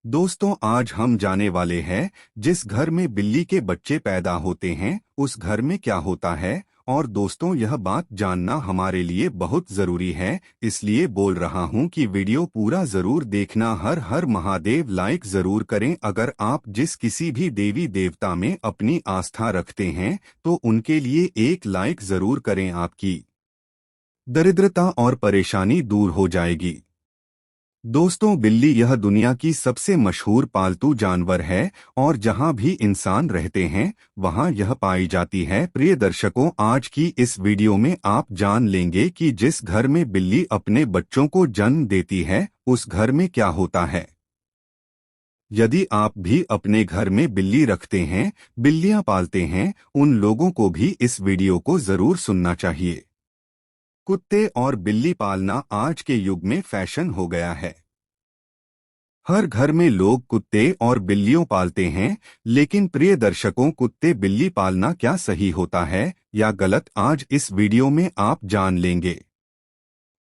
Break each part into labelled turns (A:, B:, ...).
A: दोस्तों, आज हम जाने वाले हैं जिस घर में बिल्ली के बच्चे पैदा होते हैं उस घर में क्या होता है। और दोस्तों, यह बात जानना हमारे लिए बहुत जरूरी है, इसलिए बोल रहा हूँ कि वीडियो पूरा जरूर देखना। हर हर महादेव लाइक जरूर करें। अगर आप जिस किसी भी देवी देवता में अपनी आस्था रखते हैं तो उनके लिए एक लाइक जरूर करें। आपकी दरिद्रता और परेशानी दूर हो जाएगी। दोस्तों, बिल्ली यह दुनिया की सबसे मशहूर पालतू जानवर है और जहां भी इंसान रहते हैं वहां यह पाई जाती है। प्रिय दर्शकों, आज की इस वीडियो में आप जान लेंगे कि जिस घर में बिल्ली अपने बच्चों को जन्म देती है उस घर में क्या होता है। यदि आप भी अपने घर में बिल्ली रखते हैं, बिल्लियां पालते हैं, उन लोगों को भी इस वीडियो को जरूर सुनना चाहिए। कुत्ते और बिल्ली पालना आज के युग में फैशन हो गया है। हर घर में लोग कुत्ते और बिल्लियों पालते हैं, लेकिन प्रिय दर्शकों, कुत्ते बिल्ली पालना क्या सही होता है या गलत, आज इस वीडियो में आप जान लेंगे।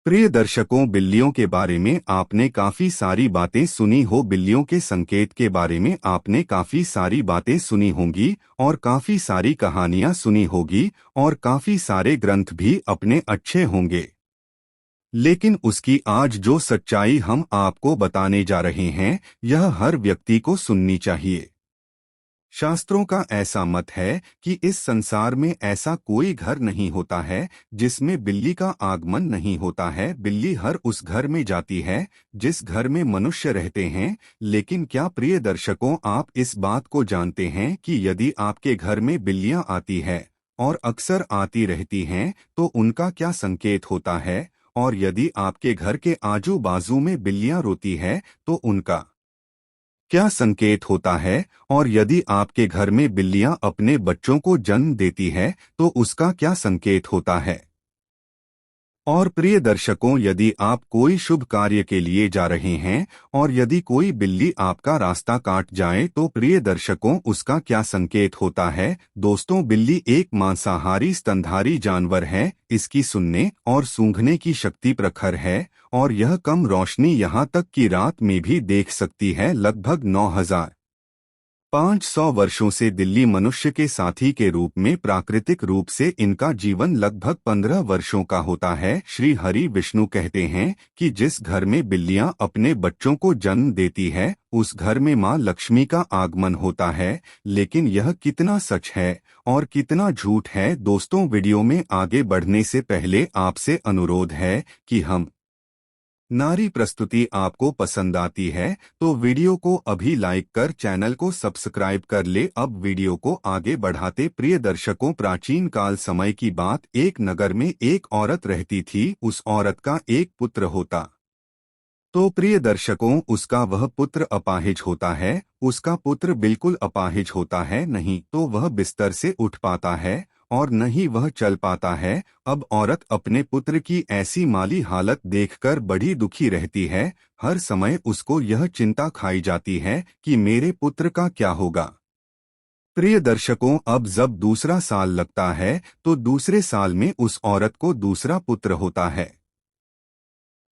A: प्रिय दर्शकों, बिल्लियों के बारे में आपने काफी सारी बातें सुनी हो। बिल्लियों के संकेत के बारे में आपने काफी सारी बातें सुनी होंगी और काफी सारी कहानियां सुनी होगी और काफी सारे ग्रंथ भी अपने अच्छे होंगे। लेकिन उसकी आज जो सच्चाई हम आपको बताने जा रहे हैं यह हर व्यक्ति को सुननी चाहिए। शास्त्रों का ऐसा मत है कि इस संसार में ऐसा कोई घर नहीं होता है जिसमें बिल्ली का आगमन नहीं होता है। बिल्ली हर उस घर में जाती है जिस घर में मनुष्य रहते हैं। लेकिन क्या प्रिय दर्शकों, आप इस बात को जानते हैं कि यदि आपके घर में बिल्लियां आती है और अक्सर आती रहती हैं तो उनका क्या संकेत होता है। और यदि आपके घर के आजू बाजू में बिल्लियां रोती है तो उनका क्या संकेत होता है। और यदि आपके घर में बिल्लियां अपने बच्चों को जन्म देती है तो उसका क्या संकेत होता है। और प्रिय दर्शकों, यदि आप कोई शुभ कार्य के लिए जा रहे हैं और यदि कोई बिल्ली आपका रास्ता काट जाए तो प्रिय दर्शकों उसका क्या संकेत होता है। दोस्तों, बिल्ली एक मांसाहारी स्तनधारी जानवर है। इसकी सुनने और सूंघने की शक्ति प्रखर है और यह कम रोशनी यहाँ तक कि रात में भी देख सकती है। लगभग 9500 वर्षों से दिल्ली मनुष्य के साथी के रूप में प्राकृतिक रूप से इनका जीवन लगभग 15 वर्षों का होता है। श्री हरि विष्णु कहते हैं कि जिस घर में बिल्लियां अपने बच्चों को जन्म देती है उस घर में मां लक्ष्मी का आगमन होता है। लेकिन यह कितना सच है और कितना झूठ है। दोस्तों, वीडियो में आगे बढ़ने से पहले आपसे अनुरोध है कि हम नारी प्रस्तुति आपको पसंद आती है तो वीडियो को अभी लाइक कर चैनल को सब्सक्राइब कर ले। अब वीडियो को आगे बढ़ाते। प्रिय दर्शकों, प्राचीन काल समय की बात। एक नगर में एक औरत रहती थी। उस औरत का एक पुत्र होता। तो प्रिय दर्शकों, उसका वह पुत्र अपाहिज होता है। उसका पुत्र बिल्कुल अपाहिज होता है, नहीं तो वह बिस्तर से उठ पाता है और न ही वह चल पाता है। अब औरत अपने पुत्र की ऐसी माली हालत देखकर बड़ी दुखी रहती है। हर समय उसको यह चिंता खाई जाती है कि मेरे पुत्र का क्या होगा। प्रिय दर्शकों, अब जब दूसरा साल लगता है तो दूसरे साल में उस औरत को दूसरा पुत्र होता है।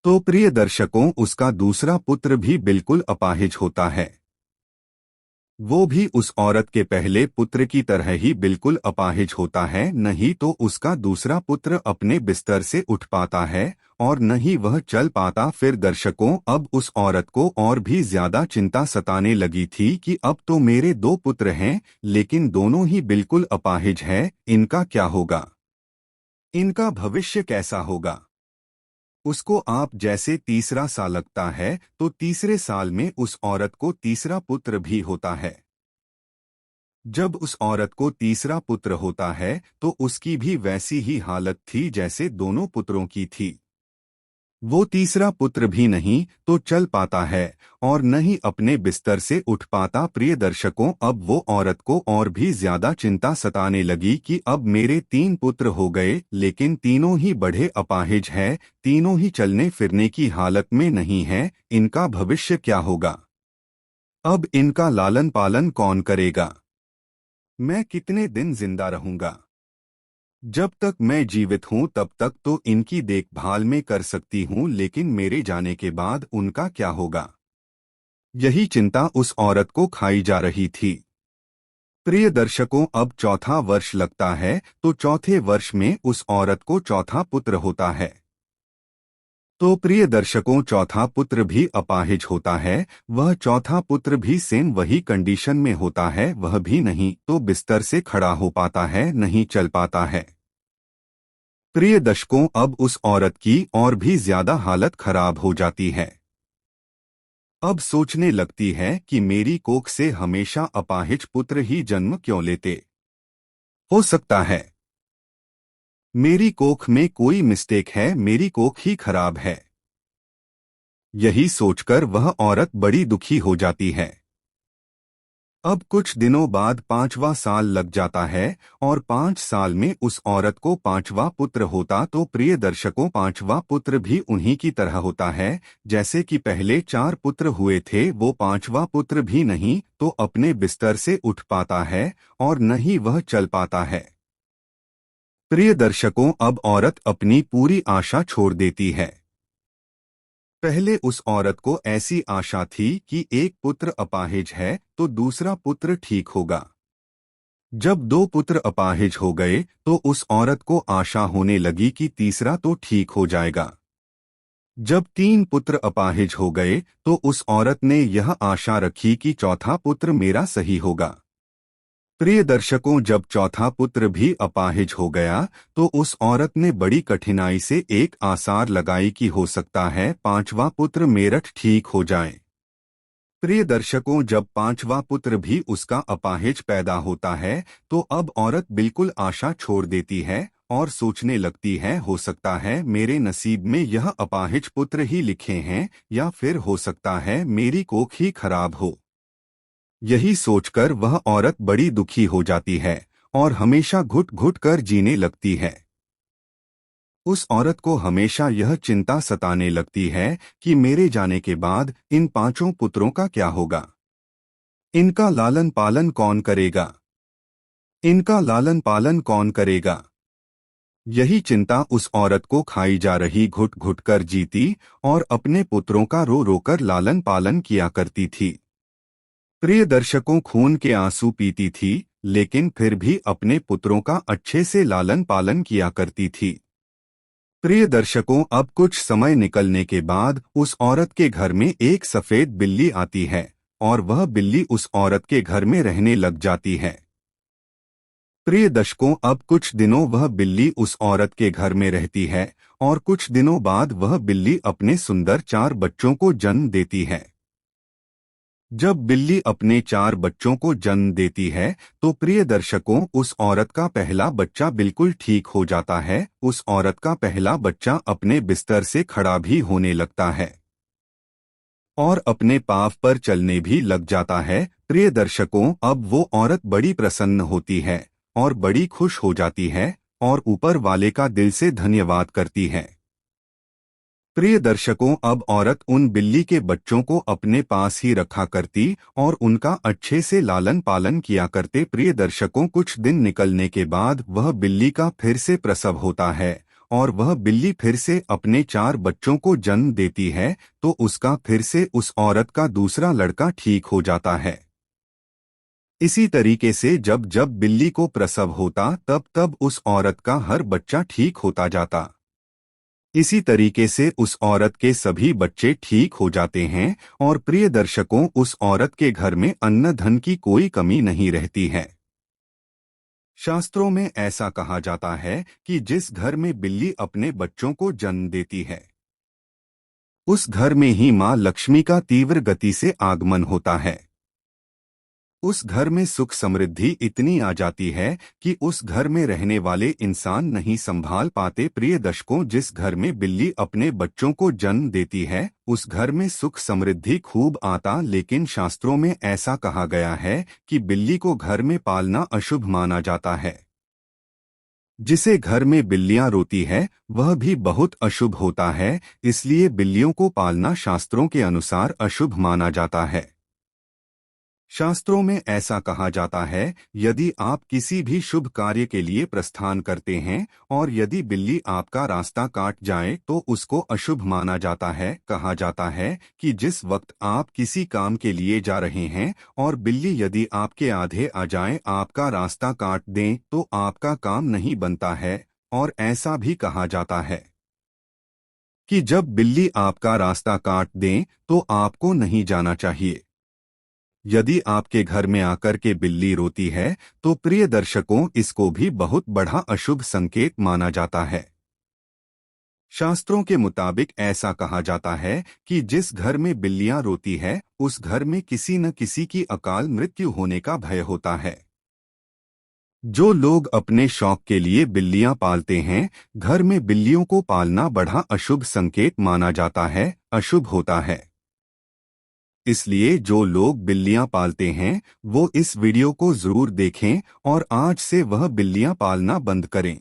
A: तो प्रिय दर्शकों, उसका दूसरा पुत्र भी बिल्कुल अपाहिज होता है। वो भी उस औरत के पहले पुत्र की तरह ही बिल्कुल अपाहिज होता है। नहीं तो उसका दूसरा पुत्र अपने बिस्तर से उठ पाता है और न ही वह चल पाता। फिर दर्शकों, अब उस औरत को और भी ज्यादा चिंता सताने लगी थी कि अब तो मेरे दो पुत्र हैं लेकिन दोनों ही बिल्कुल अपाहिज हैं। इनका क्या होगा, इनका भविष्य कैसा होगा। उसको आप जैसे तीसरा साल लगता है तो तीसरे साल में उस औरत को तीसरा पुत्र भी होता है। जब उस औरत को तीसरा पुत्र होता है तो उसकी भी वैसी ही हालत थी जैसे दोनों पुत्रों की थी। वो तीसरा पुत्र भी नहीं तो चल पाता है और न ही अपने बिस्तर से उठ पाता। प्रिय दर्शकों, अब वो औरत को और भी ज्यादा चिंता सताने लगी कि अब मेरे तीन पुत्र हो गए लेकिन तीनों ही बड़े अपाहिज हैं, तीनों ही चलने फिरने की हालत में नहीं हैं। इनका भविष्य क्या होगा। अब इनका लालन पालन कौन करेगा। मैं कितने दिन जिंदा रहूंगा। जब तक मैं जीवित हूं तब तक तो इनकी देखभाल में कर सकती हूं, लेकिन मेरे जाने के बाद उनका क्या होगा। यही चिंता उस औरत को खाई जा रही थी। प्रिय दर्शकों, अब चौथा वर्ष लगता है तो चौथे वर्ष में उस औरत को चौथा पुत्र होता है। तो प्रिय दर्शकों, चौथा पुत्र भी अपाहिज होता है। वह चौथा पुत्र भी सेम वही कंडीशन में होता है, वह भी नहीं तो बिस्तर से खड़ा हो पाता है, नहीं चल पाता है। प्रिय दर्शकों, अब उस औरत की और भी ज्यादा हालत खराब हो जाती है। अब सोचने लगती है कि मेरी कोख से हमेशा अपाहिज पुत्र ही जन्म क्यों लेते। हो सकता है मेरी कोख में कोई मिस्टेक है, मेरी कोख ही खराब है। यही सोचकर वह औरत बड़ी दुखी हो जाती है। अब कुछ दिनों बाद 5वां साल लग जाता है और 5 साल में उस औरत को 5वां पुत्र होता। तो प्रिय दर्शकों, 5वां पुत्र भी उन्हीं की तरह होता है जैसे कि पहले 4 पुत्र हुए थे। वो 5वां पुत्र भी नहीं तो अपने बिस्तर से उठ पाता है और न ही वह चल पाता है। प्रिय दर्शकों, अब औरत अपनी पूरी आशा छोड़ देती है। पहले उस औरत को ऐसी आशा थी कि एक पुत्र अपाहिज है तो दूसरा पुत्र ठीक होगा। जब 2 पुत्र अपाहिज हो गए तो उस औरत को आशा होने लगी कि तीसरा तो ठीक हो जाएगा। जब 3 पुत्र अपाहिज हो गए तो उस औरत ने यह आशा रखी कि चौथा पुत्र मेरा सही होगा। प्रिय दर्शकों, जब चौथा पुत्र भी अपाहिज हो गया तो उस औरत ने बड़ी कठिनाई से एक आसार लगाई कि हो सकता है 5वां पुत्र मेरठ ठीक हो जाए। प्रिय दर्शकों, जब 5वां पुत्र भी उसका अपाहिज पैदा होता है तो अब औरत बिल्कुल आशा छोड़ देती है और सोचने लगती है हो सकता है मेरे नसीब में यह अपाहिज पुत्र ही लिखे हैं, या फिर हो सकता है मेरी कोख ही खराब हो। यही सोचकर वह औरत बड़ी दुखी हो जाती है और हमेशा घुट घुट कर जीने लगती है। उस औरत को हमेशा यह चिंता सताने लगती है कि मेरे जाने के बाद इन 5 पुत्रों का क्या होगा, इनका लालन पालन कौन करेगा, इनका लालन पालन कौन करेगा। यही चिंता उस औरत को खाई जा रही, घुट घुट कर जीती और अपने पुत्रों का रो रोकर लालन पालन किया करती थी। प्रिय दर्शकों, खून के आंसू पीती थी लेकिन फिर भी अपने पुत्रों का अच्छे से लालन पालन किया करती थी। प्रिय दर्शकों, अब कुछ समय निकलने के बाद उस औरत के घर में एक सफेद बिल्ली आती है और वह बिल्ली उस औरत के घर में रहने लग जाती है। प्रिय दर्शकों, अब कुछ दिनों वह बिल्ली उस औरत के घर में रहती है और कुछ दिनों बाद वह बिल्ली अपने सुंदर 4 बच्चों को जन्म देती है। जब बिल्ली अपने 4 बच्चों को जन्म देती है तो प्रिय दर्शकों, उस औरत का पहला बच्चा बिल्कुल ठीक हो जाता है। उस औरत का पहला बच्चा अपने बिस्तर से खड़ा भी होने लगता है और अपने पाँव पर चलने भी लग जाता है। प्रिय दर्शकों, अब वो औरत बड़ी प्रसन्न होती है और बड़ी खुश हो जाती है और ऊपर वाले का दिल से धन्यवाद करती है। प्रिय दर्शकों, अब औरत उन बिल्ली के बच्चों को अपने पास ही रखा करती और उनका अच्छे से लालन पालन किया करते। प्रिय दर्शकों, कुछ दिन निकलने के बाद वह बिल्ली का फिर से प्रसव होता है और वह बिल्ली फिर से अपने 4 बच्चों को जन्म देती है तो उसका फिर से उस औरत का दूसरा लड़का ठीक हो जाता है। इसी तरीके से जब जब बिल्ली को प्रसव होता तब तब उस औरत का हर बच्चा ठीक होता जाता। इसी तरीके से उस औरत के सभी बच्चे ठीक हो जाते हैं और प्रिय दर्शकों, उस औरत के घर में अन्न धन की कोई कमी नहीं रहती है। शास्त्रों में ऐसा कहा जाता है कि जिस घर में बिल्ली अपने बच्चों को जन्म देती है उस घर में ही मां लक्ष्मी का तीव्र गति से आगमन होता है। उस घर में सुख समृद्धि इतनी आ जाती है कि उस घर में रहने वाले इंसान नहीं संभाल पाते। प्रिय दर्शकों, जिस घर में बिल्ली अपने बच्चों को जन्म देती है उस घर में सुख समृद्धि खूब आता, लेकिन शास्त्रों में ऐसा कहा गया है कि बिल्ली को घर में पालना अशुभ माना जाता है। जिसे घर में बिल्लियां रोती है वह भी बहुत अशुभ होता है, इसलिए बिल्लियों को पालना शास्त्रों के अनुसार अशुभ माना जाता है। शास्त्रों में ऐसा कहा जाता है, यदि आप किसी भी शुभ कार्य के लिए प्रस्थान करते हैं और यदि बिल्ली आपका रास्ता काट जाए तो उसको अशुभ माना जाता है। कहा जाता है कि जिस वक्त आप किसी काम के लिए जा रहे हैं और बिल्ली यदि आपके आधे आ जाए, आपका रास्ता काट दें, तो आपका काम नहीं बनता है। और ऐसा भी कहा जाता है कि जब बिल्ली आपका रास्ता काट दें तो आपको नहीं जाना चाहिए। यदि आपके घर में आकर के बिल्ली रोती है तो प्रिय दर्शकों, इसको भी बहुत बड़ा अशुभ संकेत माना जाता है। शास्त्रों के मुताबिक ऐसा कहा जाता है कि जिस घर में बिल्लियां रोती है उस घर में किसी न किसी की अकाल मृत्यु होने का भय होता है। जो लोग अपने शौक के लिए बिल्लियां पालते हैं, घर में बिल्लियों को पालना बड़ा अशुभ संकेत माना जाता है, अशुभ होता है। इसलिए जो लोग बिल्लियां पालते हैं वो इस वीडियो को जरूर देखें और आज से वह बिल्लियां पालना बंद करें।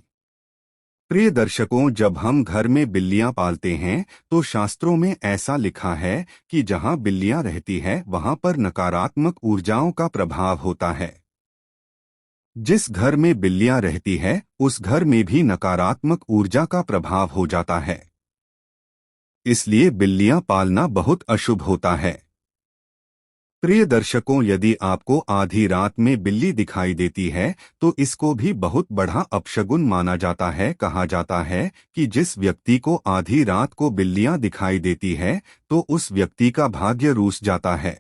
A: प्रिय दर्शकों, जब हम घर में बिल्लियां पालते हैं तो शास्त्रों में ऐसा लिखा है कि जहां बिल्लियां रहती है वहां पर नकारात्मक ऊर्जाओं का प्रभाव होता है। जिस घर में बिल्लियां रहती है उस घर में भी नकारात्मक ऊर्जा का प्रभाव हो जाता है। इसलिए बिल्लियां पालना बहुत अशुभ होता है। प्रिय दर्शकों, यदि आपको आधी रात में बिल्ली दिखाई देती है तो इसको भी बहुत बड़ा अपशगुन माना जाता है। कहा जाता है कि जिस व्यक्ति को आधी रात को बिल्लियां दिखाई देती है तो उस व्यक्ति का भाग्य रूठ जाता है।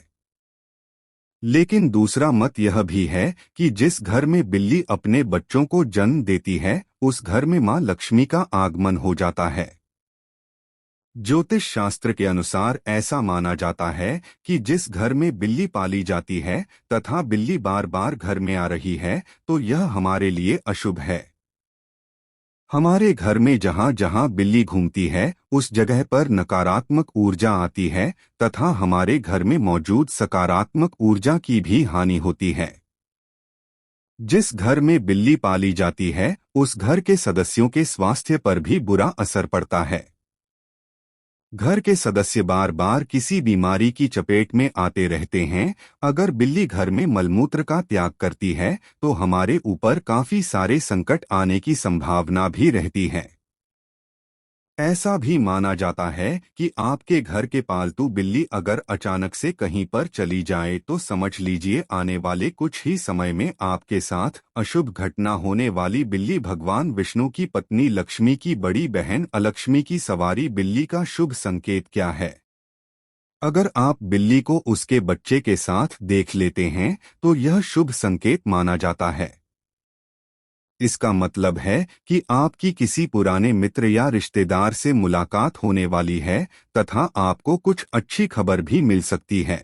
A: लेकिन दूसरा मत यह भी है कि जिस घर में बिल्ली अपने बच्चों को जन्म देती है उस घर में मां लक्ष्मी का आगमन हो जाता है। ज्योतिष शास्त्र के अनुसार ऐसा माना जाता है कि जिस घर में बिल्ली पाली जाती है तथा बिल्ली बार बार घर में आ रही है तो यह हमारे लिए अशुभ है। हमारे घर में जहां जहां बिल्ली घूमती है उस जगह पर नकारात्मक ऊर्जा आती है तथा हमारे घर में मौजूद सकारात्मक ऊर्जा की भी हानि होती है। जिस घर में बिल्ली पाली जाती है उस घर के सदस्यों के स्वास्थ्य पर भी बुरा असर पड़ता है। घर के सदस्य बार बार किसी बीमारी की चपेट में आते रहते हैं। अगर बिल्ली घर में मलमूत्र का त्याग करती है तो हमारे ऊपर काफी सारे संकट आने की संभावना भी रहती है। ऐसा भी माना जाता है कि आपके घर के पालतू बिल्ली अगर अचानक से कहीं पर चली जाए तो समझ लीजिए आने वाले कुछ ही समय में आपके साथ अशुभ घटना होने वाली बिल्ली भगवान विष्णु की पत्नी लक्ष्मी की बड़ी बहन अलक्ष्मी की सवारी बिल्ली का शुभ संकेत क्या है? अगर आप बिल्ली को उसके बच्चे के साथ देख लेते हैं तो यह शुभ संकेत माना जाता है। इसका मतलब है कि आपकी किसी पुराने मित्र या रिश्तेदार से मुलाकात होने वाली है तथा आपको कुछ अच्छी खबर भी मिल सकती है।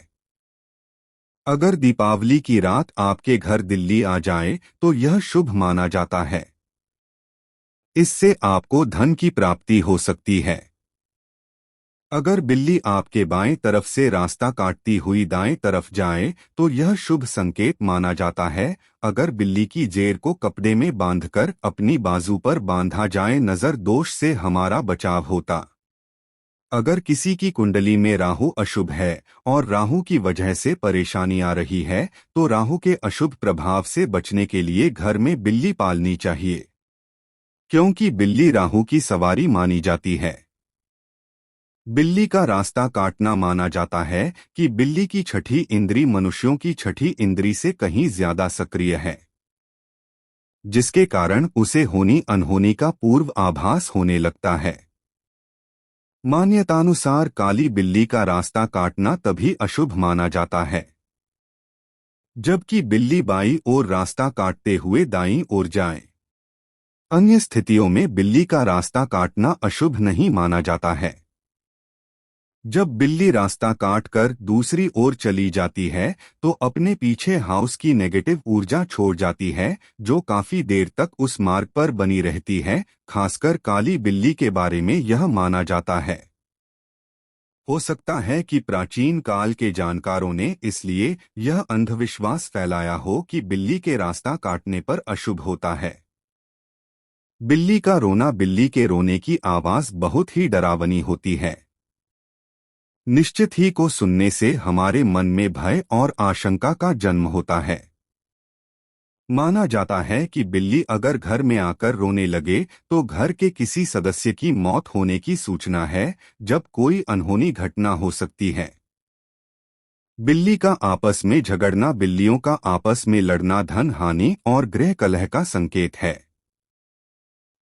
A: अगर दीपावली की रात आपके घर दिल्ली आ जाए तो यह शुभ माना जाता है। इससे आपको धन की प्राप्ति हो सकती है। अगर बिल्ली आपके बाएं तरफ से रास्ता काटती हुई दाएं तरफ जाए तो यह शुभ संकेत माना जाता है। अगर बिल्ली की जेर को कपड़े में बांधकर अपनी बाजू पर बांधा जाए, नजर दोष से हमारा बचाव होता। अगर किसी की कुंडली में राहु अशुभ है और राहु की वजह से परेशानी आ रही है तो राहु के अशुभ प्रभाव से बचने के लिए घर में बिल्ली पालनी चाहिए, क्योंकि बिल्ली राहु की सवारी मानी जाती है। बिल्ली का रास्ता काटना माना जाता है कि बिल्ली की छठी इंद्री मनुष्यों की छठी इंद्री से कहीं ज्यादा सक्रिय है, जिसके कारण उसे होनी अनहोनी का पूर्व आभास होने लगता है। मान्यतानुसार काली बिल्ली का रास्ता काटना तभी अशुभ माना जाता है जबकि बिल्ली बाईं ओर रास्ता काटते हुए दाईं ओर जाए। अन्य स्थितियों में बिल्ली का रास्ता काटना अशुभ नहीं माना जाता है। जब बिल्ली रास्ता काट कर दूसरी ओर चली जाती है तो अपने पीछे हाउस की नेगेटिव ऊर्जा छोड़ जाती है, जो काफी देर तक उस मार्ग पर बनी रहती है। खासकर काली बिल्ली के बारे में यह माना जाता है। हो सकता है कि प्राचीन काल के जानकारों ने इसलिए यह अंधविश्वास फैलाया हो कि बिल्ली के रास्ता काटने पर अशुभ होता है। बिल्ली का रोना, बिल्ली के रोने की आवाज बहुत ही डरावनी होती है। निश्चित ही को सुनने से हमारे मन में भय और आशंका का जन्म होता है। माना जाता है कि बिल्ली अगर घर में आकर रोने लगे तो घर के किसी सदस्य की मौत होने की सूचना है, जब कोई अनहोनी घटना हो सकती है। बिल्ली का आपस में झगड़ना, बिल्लियों का आपस में लड़ना धन हानि और गृह कलह का संकेत है।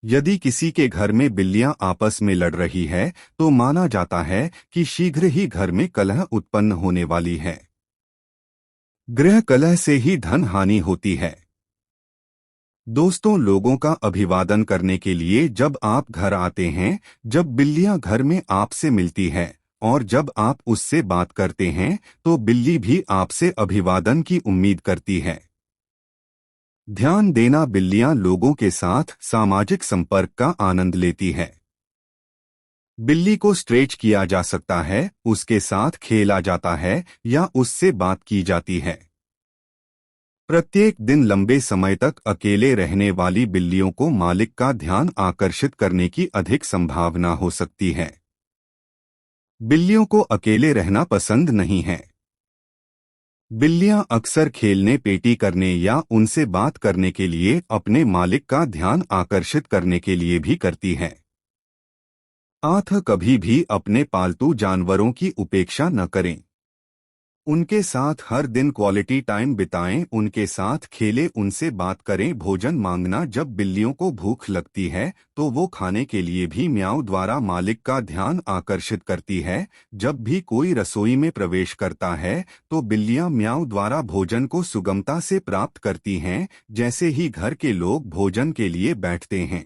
A: यदि किसी के घर में बिल्लियां आपस में लड़ रही है तो माना जाता है कि शीघ्र ही घर में कलह उत्पन्न होने वाली है। गृह कलह से ही धन हानि होती है। दोस्तों, लोगों का अभिवादन करने के लिए जब आप घर आते हैं, जब बिल्लियां घर में आपसे मिलती है और जब आप उससे बात करते हैं तो बिल्ली भी आपसे अभिवादन की उम्मीद करती है। ध्यान देना, बिल्लियां लोगों के साथ सामाजिक संपर्क का आनंद लेती है। बिल्ली को स्ट्रेच किया जा सकता है, उसके साथ खेला जाता है या उससे बात की जाती है। प्रत्येक दिन लंबे समय तक अकेले रहने वाली बिल्लियों को मालिक का ध्यान आकर्षित करने की अधिक संभावना हो सकती है। बिल्लियों को अकेले रहना पसंद नहीं है। बिल्लियां अक्सर खेलने, पेटी करने या उनसे बात करने के लिए अपने मालिक का ध्यान आकर्षित करने के लिए भी करती हैं। कभी भी अपने पालतू जानवरों की उपेक्षा न करें। उनके साथ हर दिन क्वालिटी टाइम बिताएं, उनके साथ खेलें, उनसे बात करें। भोजन मांगना, जब बिल्लियों को भूख लगती है तो वो खाने के लिए भी म्याऊ द्वारा मालिक का ध्यान आकर्षित करती है। जब भी कोई रसोई में प्रवेश करता है तो बिल्लियां म्याऊ द्वारा भोजन को सुगमता से प्राप्त करती हैं, जैसे ही घर के लोग भोजन के लिए बैठते हैं।